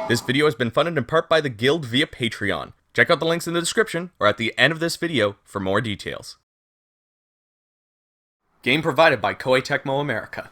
This video has been funded in part by the Guild via Patreon. Check out the links in the description or at the end of this video for more details. Game provided by Koei Tecmo America.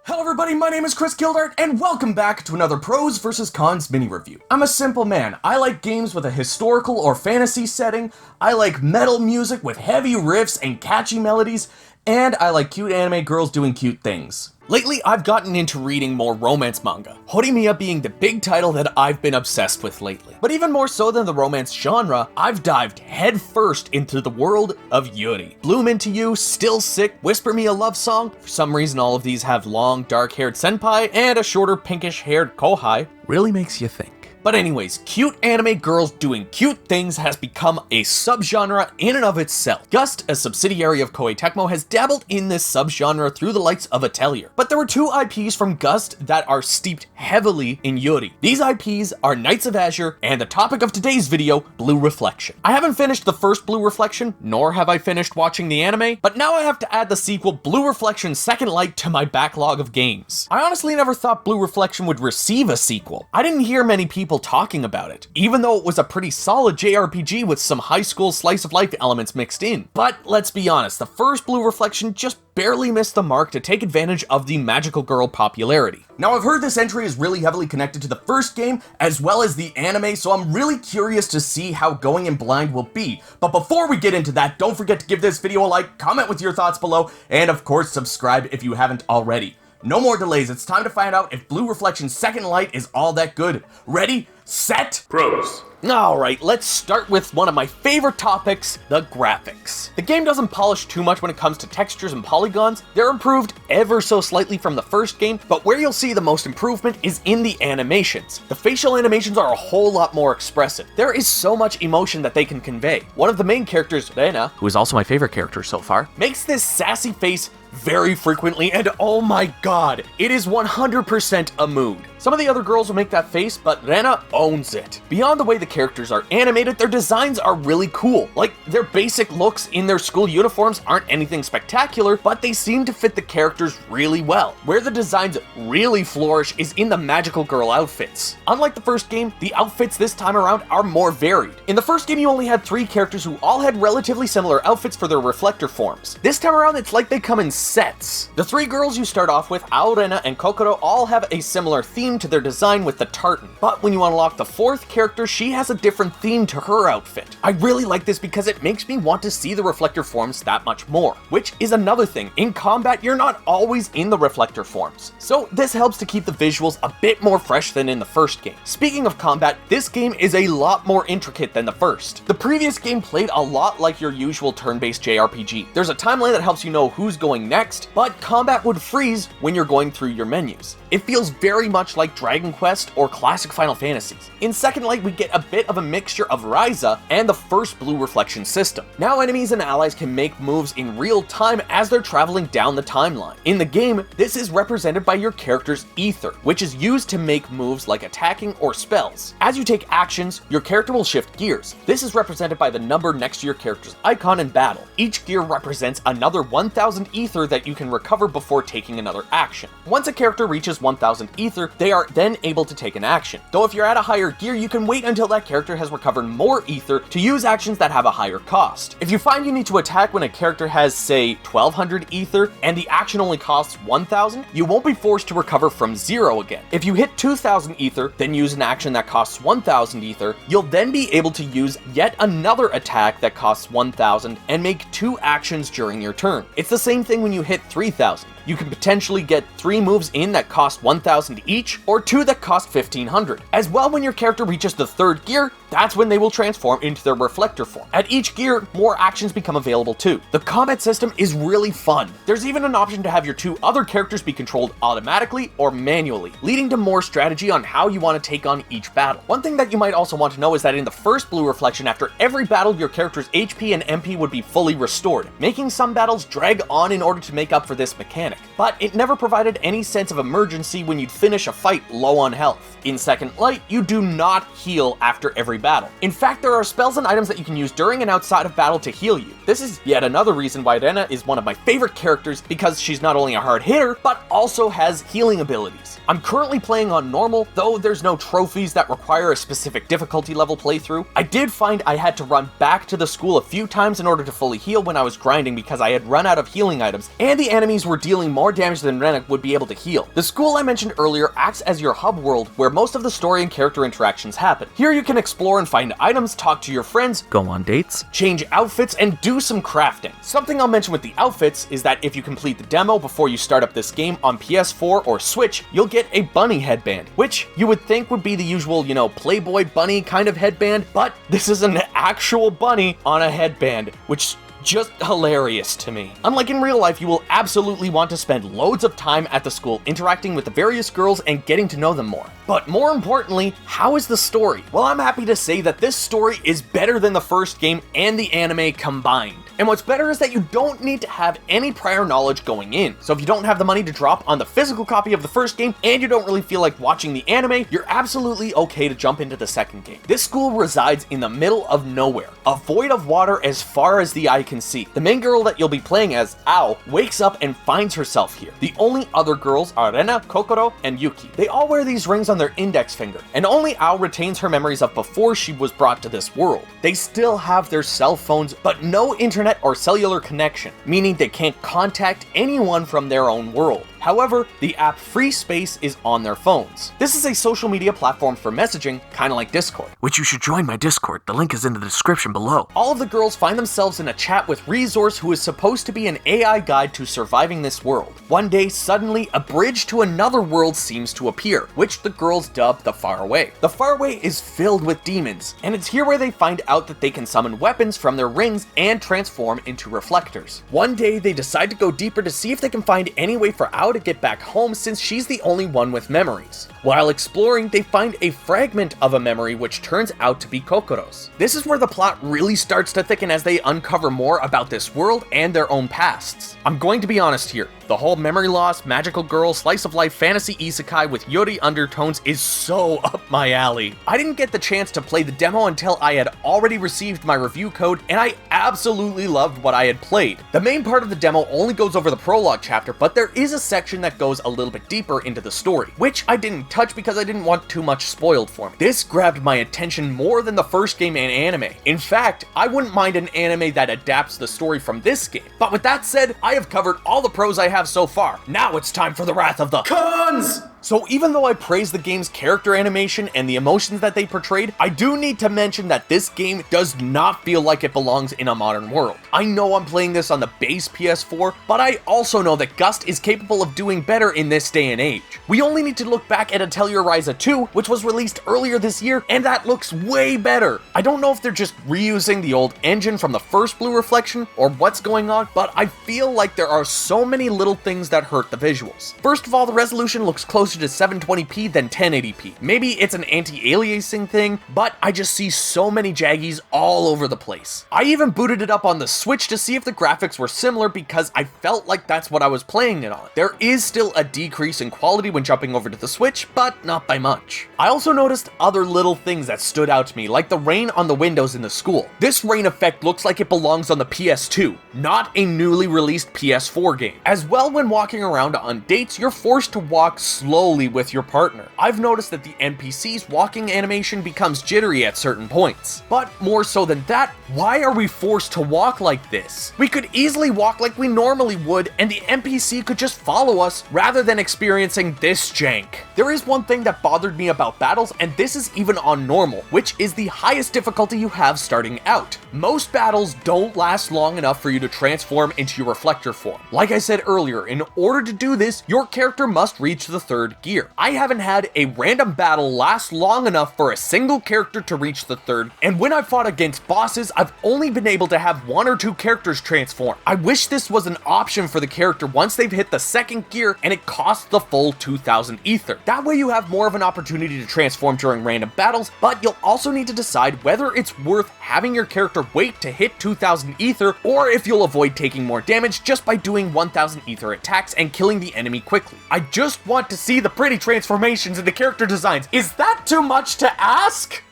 Hello everybody, my name is Gildart, and welcome back to another Pros vs. Cons mini-review. I'm a simple man. I like games with a historical or fantasy setting, I like metal music with heavy riffs and catchy melodies, and I like cute anime girls doing cute things. Lately, I've gotten into reading more romance manga, Horimiya being the big title that I've been obsessed with lately. But even more so than the romance genre, I've dived headfirst into the world of Yuri. Bloom Into You, Still Sick, Whisper Me a Love Song. For some reason, all of these have long, dark-haired senpai and a shorter, pinkish-haired kohai. Really makes you think. But anyways, cute anime girls doing cute things has become a subgenre in and of itself. Gust, a subsidiary of Koei Tecmo, has dabbled in this subgenre through the likes of Atelier. But there were two IPs from Gust that are steeped heavily in Yuri. These IPs are Knights of Azure and the topic of today's video, Blue Reflection. I haven't finished the first Blue Reflection, nor have I finished watching the anime, but now I have to add the sequel Blue Reflection Second Light to my backlog of games. I honestly never thought Blue Reflection would receive a sequel. I didn't hear many people talking about it, even though it was a pretty solid JRPG with some high school slice of life elements mixed in. But let's be honest, the first Blue Reflection just barely missed the mark to take advantage of the magical girl popularity. Now I've heard this entry is really heavily connected to the first game as well as the anime, so I'm really curious to see how Going In Blind will be. But before we get into that, don't forget to give this video a like, comment with your thoughts below, and of course subscribe if you haven't already. No more delays, it's time to find out if Blue Reflection Second Light is all that good. Ready, set, Pros. Alright, let's start with one of my favorite topics, the graphics. The game doesn't polish too much when it comes to textures and polygons. They're improved ever so slightly from the first game, but where you'll see the most improvement is in the animations. The facial animations are a whole lot more expressive. There is so much emotion that they can convey. One of the main characters, Rena, who is also my favorite character so far, makes this sassy face very frequently, and oh my god, it is 100% a mood. Some of the other girls will make that face, but Rena owns it. Beyond the way the characters are animated, their designs are really cool. Like, their basic looks in their school uniforms aren't anything spectacular, but they seem to fit the characters really well. Where the designs really flourish is in the magical girl outfits. Unlike the first game, the outfits this time around are more varied. In the first game, you only had 3 characters who all had relatively similar outfits for their reflector forms. This time around, it's like they come in sets. The 3 girls you start off with, Aorena and Kokoro, all have a similar theme to their design with the tartan. But when you unlock the 4th character, she has a different theme to her outfit. I really like this because it makes me want to see the reflector forms that much more, which is another thing. In combat, you're not always in the reflector forms, so this helps to keep the visuals a bit more fresh than in the first game. Speaking of combat, this game is a lot more intricate than the first. The previous game played a lot like your usual turn-based JRPG. There's a timeline that helps you know who's going next, but combat would freeze when you're going through your menus. It feels very much like Dragon Quest or classic Final Fantasies. In Second Light, we get a bit of a mixture of Ryza and the first Blue Reflection system. Now enemies and allies can make moves in real time as they're traveling down the timeline. In the game, this is represented by your character's ether, which is used to make moves like attacking or spells. As you take actions, your character will shift gears. This is represented by the number next to your character's icon in battle. Each gear represents another 1000 ether that you can recover before taking another action. Once a character reaches 1000 ether, they are then able to take an action. Though if you're at a higher gear, you can wait until that character has recovered more ether to use actions that have a higher cost. If you find you need to attack when a character has, say, 1200 ether, and the action only costs 1000, you won't be forced to recover from 0 again. If you hit 2000 ether, then use an action that costs 1000 ether, you'll then be able to use yet another attack that costs 1000 and make 2 actions during your turn. It's the same thing when you hit 3000. You can potentially get 3 moves in that cost 1000 each, or 2 that cost 1500. As well, when your character reaches the 3rd gear, that's when they will transform into their reflector form. At each gear, more actions become available too. The combat system is really fun. There's even an option to have your 2 other characters be controlled automatically or manually, leading to more strategy on how you want to take on each battle. One thing that you might also want to know is that in the first Blue Reflection, after every battle, your character's HP and MP would be fully restored, making some battles drag on in order to make up for this mechanic. But it never provided any sense of emergency when you'd finish a fight low on health. In Second Light, you do not heal after every every battle. In fact, there are spells and items that you can use during and outside of battle to heal you. This is yet another reason why Rena is one of my favorite characters, because she's not only a hard hitter, but also has healing abilities. I'm currently playing on normal, though there's no trophies that require a specific difficulty level playthrough. I did find I had to run back to the school a few times in order to fully heal when I was grinding because I had run out of healing items, and the enemies were dealing more damage than Rena would be able to heal. The school I mentioned earlier acts as your hub world where most of the story and character interactions happen. Here you can explore and find items, talk to your friends, go on dates, change outfits, and do some crafting. Something I'll mention with the outfits is that if you complete the demo before you start up this game on PS4 or Switch, you'll get a bunny headband, which you would think would be the usual, Playboy bunny kind of headband, but this is an actual bunny on a headband, which just hilarious to me. Unlike in real life, you will absolutely want to spend loads of time at the school interacting with the various girls and getting to know them more. But more importantly, how is the story? Well, I'm happy to say that this story is better than the first game and the anime combined. And what's better is that you don't need to have any prior knowledge going in. So if you don't have the money to drop on the physical copy of the first game and you don't really feel like watching the anime, you're absolutely okay to jump into the second game. This school resides in the middle of nowhere, a void of water as far as the eye can see. The main girl that you'll be playing as, Ao, wakes up and finds herself here. The only other girls are Rena, Kokoro, and Yuki. They all wear these rings on their index finger, and only Ao retains her memories of before she was brought to this world. They still have their cell phones, but no internet or cellular connection, meaning they can't contact anyone from their own world. However, the app Free Space is on their phones. This is a social media platform for messaging, kind of like Discord. Which you should join my Discord, the link is in the description below. All of the girls find themselves in a chat with Resource, who is supposed to be an AI guide to surviving this world. One day, suddenly, a bridge to another world seems to appear, which the girls dub the Faraway. The Faraway is filled with demons, and it's here where they find out that they can summon weapons from their rings and transform into reflectors. One day, they decide to go deeper to see if they can find any way for Ao to get back home, since she's the only one with memories. While exploring, they find a fragment of a memory which turns out to be Kokoro's. This is where the plot really starts to thicken as they uncover more about this world and their own pasts. I'm going to be honest here, the whole memory loss, magical girl, slice of life fantasy isekai with Yuri undertones is so up my alley. I didn't get the chance to play the demo until I had already received my review code, and I absolutely loved what I had played. The main part of the demo only goes over the prologue chapter, but there is a section that goes a little bit deeper into the story, which I didn't touch because I didn't want too much spoiled for me. This grabbed my attention more than the first game and anime. In fact, I wouldn't mind an anime that adapts the story from this game. But with that said, I have covered all the pros I have so far. Now it's time for the wrath of the cons! So even though I praise the game's character animation and the emotions that they portrayed, I do need to mention that this game does not feel like it belongs in a modern world. I know I'm playing this on the base PS4, but I also know that Gust is capable of doing better in this day and age. We only need to look back at Atelier Ryza 2, which was released earlier this year, and that looks way better. I don't know if they're just reusing the old engine from the first Blue Reflection or what's going on, but I feel like there are so many little things that hurt the visuals. First of all, the resolution looks closer to 720p than 1080p. Maybe it's an anti-aliasing thing, but I just see so many jaggies all over the place. I even booted it up on the Switch to see if the graphics were similar because I felt like that's what I was playing it on. There is still a decrease in quality when jumping over to the Switch, but not by much. I also noticed other little things that stood out to me, like the rain on the windows in the school. This rain effect looks like it belongs on the PS2, not a newly released PS4 game. As well, when walking around on dates, you're forced to walk slowly with your partner. I've noticed that the NPC's walking animation becomes jittery at certain points. But more so than that, why are we forced to walk like this? We could easily walk like we normally would, and the NPC could just follow us rather than experiencing this jank. There is one thing that bothered me about battles, and this is even on normal, which is the highest difficulty you have starting out. Most battles don't last long enough for you to transform into your reflector form. Like I said earlier, in order to do this, your character must reach the 3rd gear. I haven't had a random battle last long enough for a single character to reach the 3rd, and when I've fought against bosses, I've only been able to have 1 or 2 characters transform. I wish this was an option for the character once they've hit the 2nd gear and it costs the full 2000 ether. That way you have more of an opportunity to transform during random battles, but you'll also need to decide whether it's worth having your character wait to hit 2000 ether, or if you'll avoid taking more damage just by doing 1000 ether attacks and killing the enemy quickly. I just want to see the pretty transformations and the character designs. Is that too much to ask?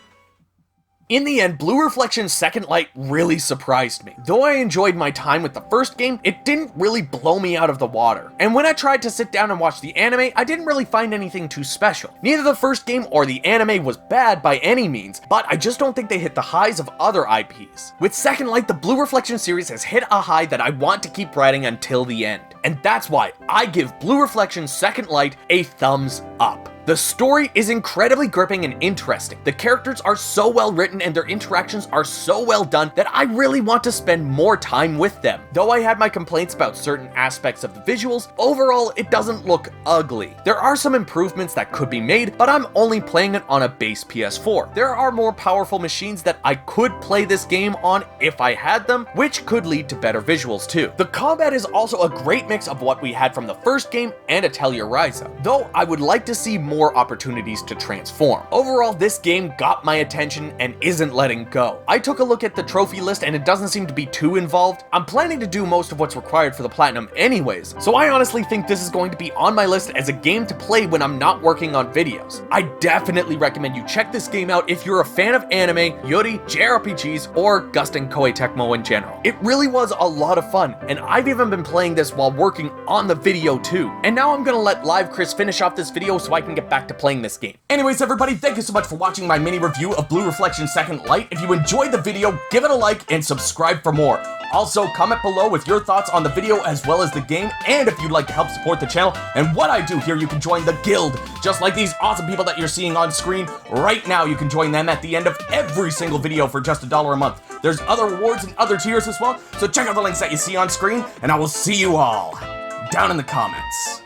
In the end, Blue Reflection's Second Light really surprised me. Though I enjoyed my time with the first game, it didn't really blow me out of the water. And when I tried to sit down and watch the anime, I didn't really find anything too special. Neither the first game or the anime was bad by any means, but I just don't think they hit the highs of other IPs. With Second Light, the Blue Reflection series has hit a high that I want to keep riding until the end. And that's why I give Blue Reflection's Second Light a thumbs up. The story is incredibly gripping and interesting. The characters are so well written and their interactions are so well done that I really want to spend more time with them. Though I had my complaints about certain aspects of the visuals, overall it doesn't look ugly. There are some improvements that could be made, but I'm only playing it on a base PS4. There are more powerful machines that I could play this game on if I had them, which could lead to better visuals too. The combat is also a great mix of what we had from the first game and Atelier Ryza, though I would like to see more opportunities to transform. Overall, this game got my attention and isn't letting go. I took a look at the trophy list and it doesn't seem to be too involved. I'm planning to do most of what's required for the platinum anyways, so I honestly think this is going to be on my list as a game to play when I'm not working on videos. I definitely recommend you check this game out if you're a fan of anime, Yuri, JRPGs, or Gust and Koei Tecmo in general. It really was a lot of fun, and I've even been playing this while working on the video too. And now I'm gonna let Live Chris finish off this video so I can get back to playing this game. Anyways, everybody, thank you so much for watching my mini review of Blue Reflection Second Light. If you enjoyed the video, give it a like and subscribe for more. Also, comment below with your thoughts on the video as well as the game, and if you'd like to help support the channel and what I do here, you can join the Guild. Just like these awesome people that you're seeing on screen right now, you can join them at the end of every single video for just $1 a month. There's other rewards and other tiers as well, so check out the links that you see on screen, and I will see you all down in the comments.